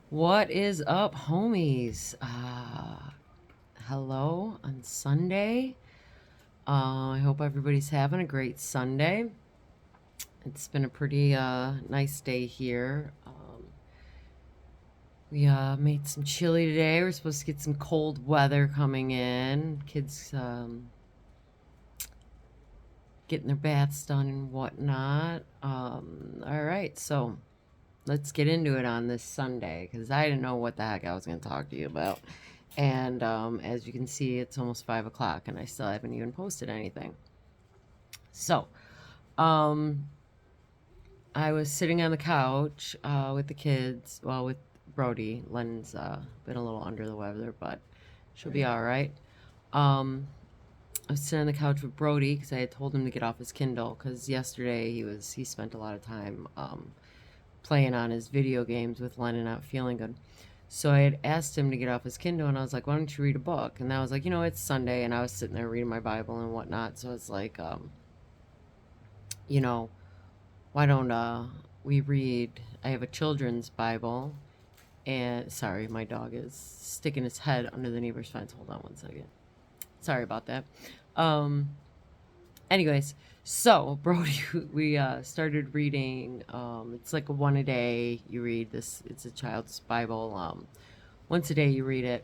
What is up, homies? Hello on Sunday. I hope everybody's having a great Sunday. It's been a pretty nice day here. We made some chili today. We're supposed to get some cold weather coming in. Kids getting their baths done and whatnot. All right, so let's get into it on this Sunday because I didn't know what the heck I was going to talk to you about. And as you can see, it's almost 5 o'clock and I still haven't even posted anything. So, um, I was sitting on the couch with the kids, well, with Brody. Len's been a little under the weather, but she'll be all right. I was sitting on the couch with Brody because I had told him to get off his Kindle because yesterday he spent a lot of time playing on his video games with Len and not feeling good. So I had asked him to get off his Kindle, and I was like, "Why don't you read a book?" And I was like, it's Sunday, and I was sitting there reading my Bible and whatnot. So it's like, you know, why don't we read? I have a children's Bible, and sorry, my dog is sticking his head under the neighbor's fence. Hold on one second. Sorry about that. Um, Anyways, so Brody, we started reading. It's like a one a day. You read this. It's a child's Bible. Once a day you read it,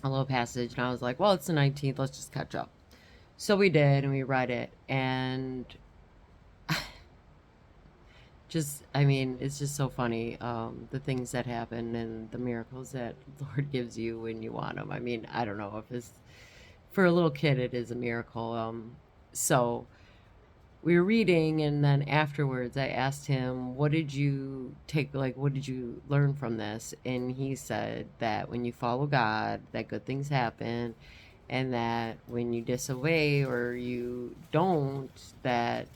a little passage. And I was like, well, it's the 19th. Let's just catch up. So we did, and we read it, and I mean, it's just so funny. The things that happen and the miracles that the Lord gives you when you want them. I mean, I don't know if it's for a little kid, it is a miracle. So we were reading, and then afterwards I asked him, what did you take, like, what did you learn from this? And he said that when you follow God, that good things happen, and that when you disobey or you don't, that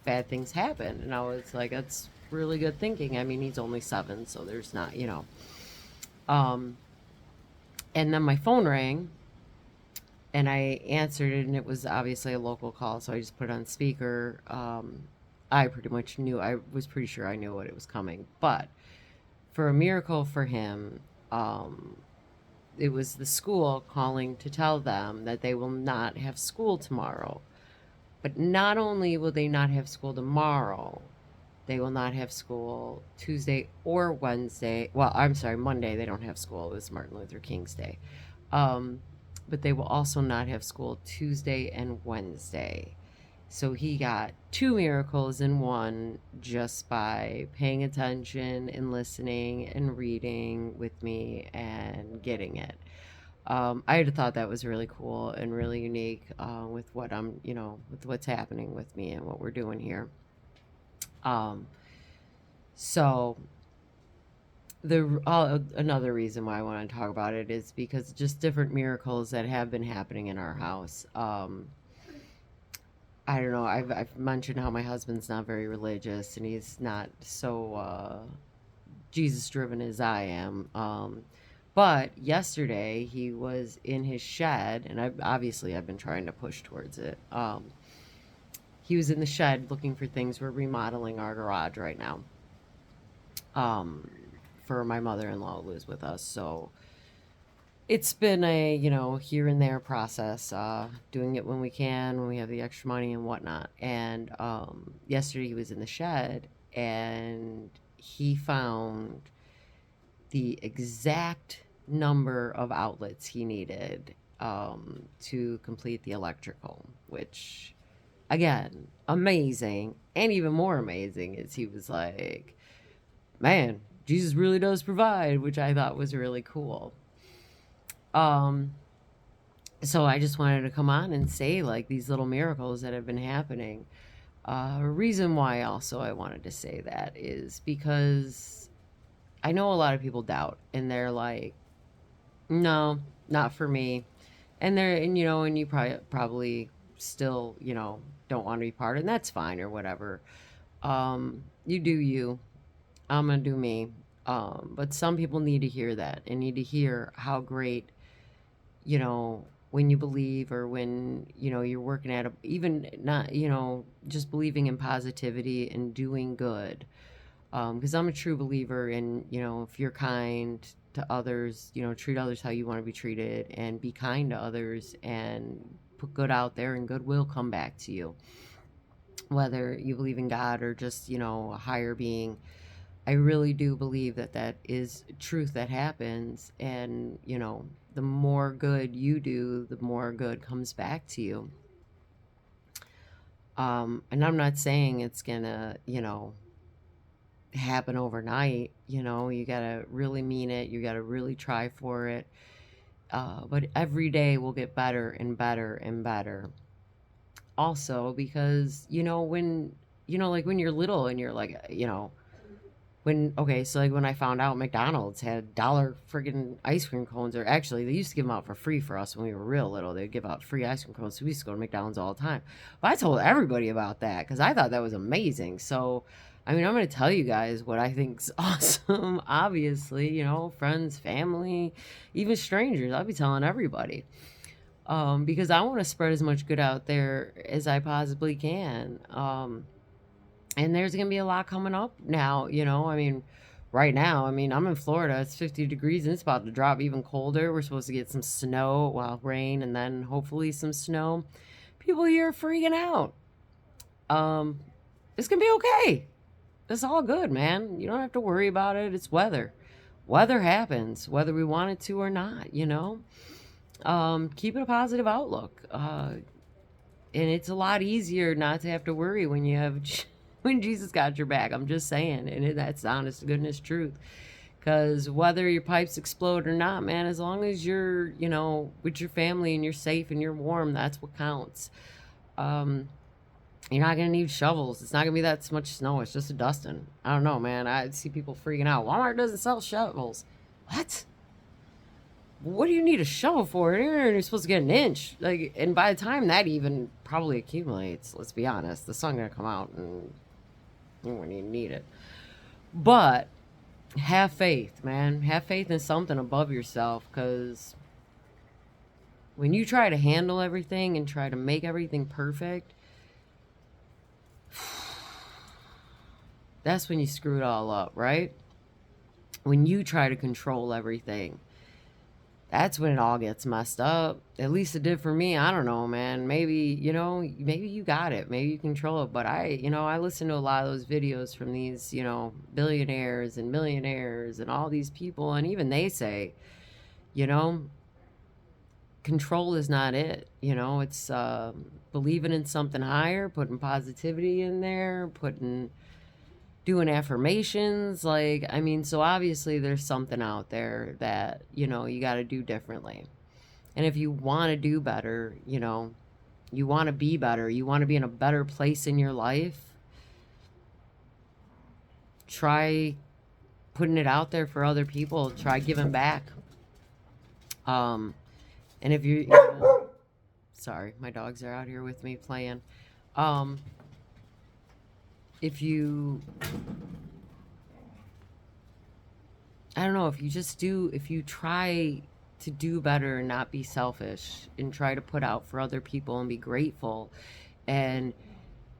bad things happen. And I was like, that's really good thinking. I mean, he's only 7, so there's not. um and then my phone rang, and I answered it, and it was obviously a local call, so I just put it on speaker. I pretty much knew, I was pretty sure I knew what it was coming, but for a miracle for him, um, it was the school calling to tell them that they will not have school tomorrow. But not only will they not have school tomorrow, they will not have school Tuesday or Wednesday. Well, I'm sorry, Monday they don't have school. It was Martin Luther King's Day. Um, but they will also not have school Tuesday and Wednesday. So he got two miracles in one just by paying attention and listening and reading with me and getting it. I had thought that was really cool and really unique with with what's happening with me and what we're doing here. Um, so another reason why I want to talk about it is because just different miracles that have been happening in our house. I don't know. I've mentioned how my husband's not very religious and he's not so Jesus driven as I am. But yesterday he was in his shed, and I've been trying to push towards it. He was in the shed looking for things. We're remodeling our garage right now. Um, for my mother-in-law who lives with us, so it's been a here and there process. Doing it when we can, when we have the extra money and whatnot. And yesterday he was in the shed and he found the exact number of outlets he needed to complete the electrical, which, again, amazing. And even more amazing is he was like, man, Jesus really does provide, which I thought was really cool. Um, so I just wanted to come on and say, like, these little miracles that have been happening. Reason why also I wanted to say that is because I know a lot of people doubt, and they're like, no, not for me. And you probably still, don't want to be part, and that's fine or whatever. You do you. I'm gonna do me. But some people need to hear that and need to hear how great, when you believe, or when, you're working at even not, just believing in positivity and doing good. Because I'm a true believer in, if you're kind to others, treat others how you want to be treated, and be kind to others, and put good out there, and good will come back to you. Whether you believe in God or just, a higher being, I really do believe that that is truth that happens. And, the more good you do, the more good comes back to you. And I'm not saying it's gonna, happen overnight. You gotta really mean it. You gotta really try for it. But every day will get better and better and better. Also, because, like when you're little and you're like, so like when I found out McDonald's had dollar friggin' ice cream cones, or actually they used to give them out for free for us when we were real little. They'd give out free ice cream cones, so we used to go to McDonald's all the time. But I told everybody about that because I thought that was amazing. So, I mean, I'm going to tell you guys what I think's awesome. Obviously, friends, family, even strangers. I'll be telling everybody. Because I want to spread as much good out there as I possibly can. And there's going to be a lot coming up now, I mean, right now, I mean, I'm in Florida, it's 50 degrees and it's about to drop even colder. We're supposed to get some snow, well, rain, and then hopefully some snow. People here are freaking out. It's going to be okay. It's all good, man. You don't have to worry about it. It's weather. Weather happens, whether we want it to or not, Keep it a positive outlook. And it's a lot easier not to have to worry when you have when Jesus got your back. I'm just saying, and that's honest to goodness truth. Because whether your pipes explode or not, man, as long as you're, with your family and you're safe and you're warm, that's what counts. You're not going to need shovels. It's not going to be that much snow. It's just a dusting. I don't know, man. I see people freaking out. Walmart doesn't sell shovels. What do you need a shovel for? You're supposed to get an inch. And by the time that even probably accumulates, let's be honest, the sun's going to come out and you won't even need it. But have faith, man. Have faith in something above yourself, because when you try to handle everything and try to make everything perfect, that's when you screw it all up, right? When you try to control everything, that's when it all gets messed up. At least it did for me. I don't know, man. Maybe, maybe you got it. Maybe you control it. But I listen to a lot of those videos from these, billionaires and millionaires and all these people. And even they say, control is not it. It's believing in something higher, putting positivity in there, doing affirmations. So obviously there's something out there that, you got to do differently. And if you want to do better, you want to be better, you want to be in a better place in your life, try putting it out there for other people, try giving back. And if sorry, my dogs are out here with me playing. If you, I don't know, if you try to do better and not be selfish and try to put out for other people and be grateful and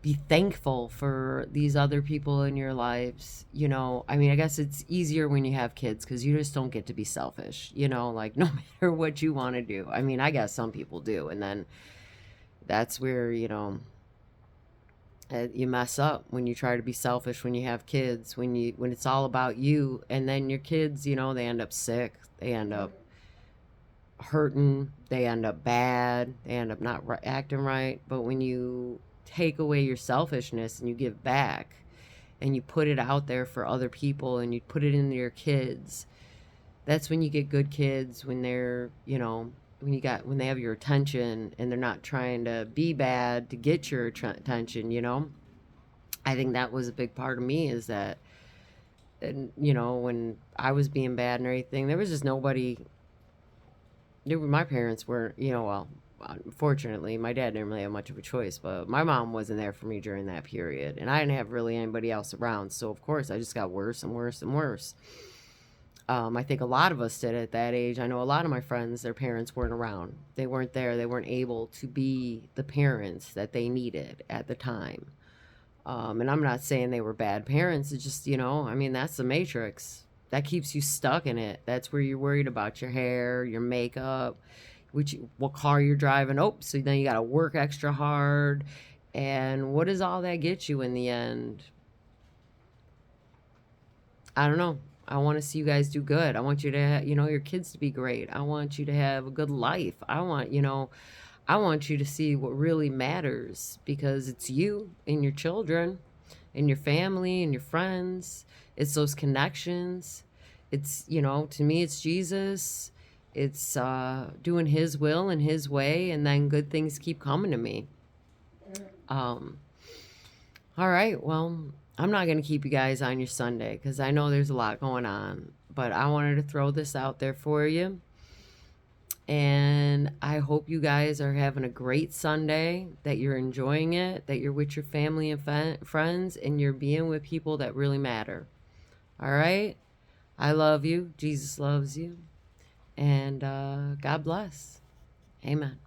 be thankful for these other people in your lives, I mean, I guess it's easier when you have kids because you just don't get to be selfish, no matter what you want to do. I mean, I guess some people do. And then that's where, you mess up when you try to be selfish when you have kids, when it's all about you, and then your kids, they end up sick, they end up hurting, they end up bad, they end up not acting right. But when you take away your selfishness and you give back and you put it out there for other people and you put it into your kids, that's when you get good kids, when they're, when they have your attention and they're not trying to be bad to get your attention. I think that was a big part of me, is that, and when I was being bad and everything, there was just nobody. My parents weren't, well, unfortunately my dad didn't really have much of a choice, but my mom wasn't there for me during that period, and I didn't have really anybody else around, so of course I just got worse and worse and worse. I think a lot of us did at that age. I know a lot of my friends, their parents weren't around. They weren't there. They weren't able to be the parents that they needed at the time. And I'm not saying they were bad parents. It's just, I mean, that's the matrix. That keeps you stuck in it. That's where you're worried about your hair, your makeup, what car you're driving. Oh, so then you got to work extra hard. And what does all that get you in the end? I don't know. I want to see you guys do good. I want you to, your kids to be great. I want you to have a good life. I want you to see what really matters, because it's you and your children and your family and your friends. It's those connections. It's, to me, it's Jesus. It's doing his will and his way, and then good things keep coming to me. Um, all right. Well, I'm not going to keep you guys on your Sunday because I know there's a lot going on, but I wanted to throw this out there for you. And I hope you guys are having a great Sunday, that you're enjoying it, that you're with your family and friends, and you're being with people that really matter. All right? I love you. Jesus loves you. And God bless. Amen.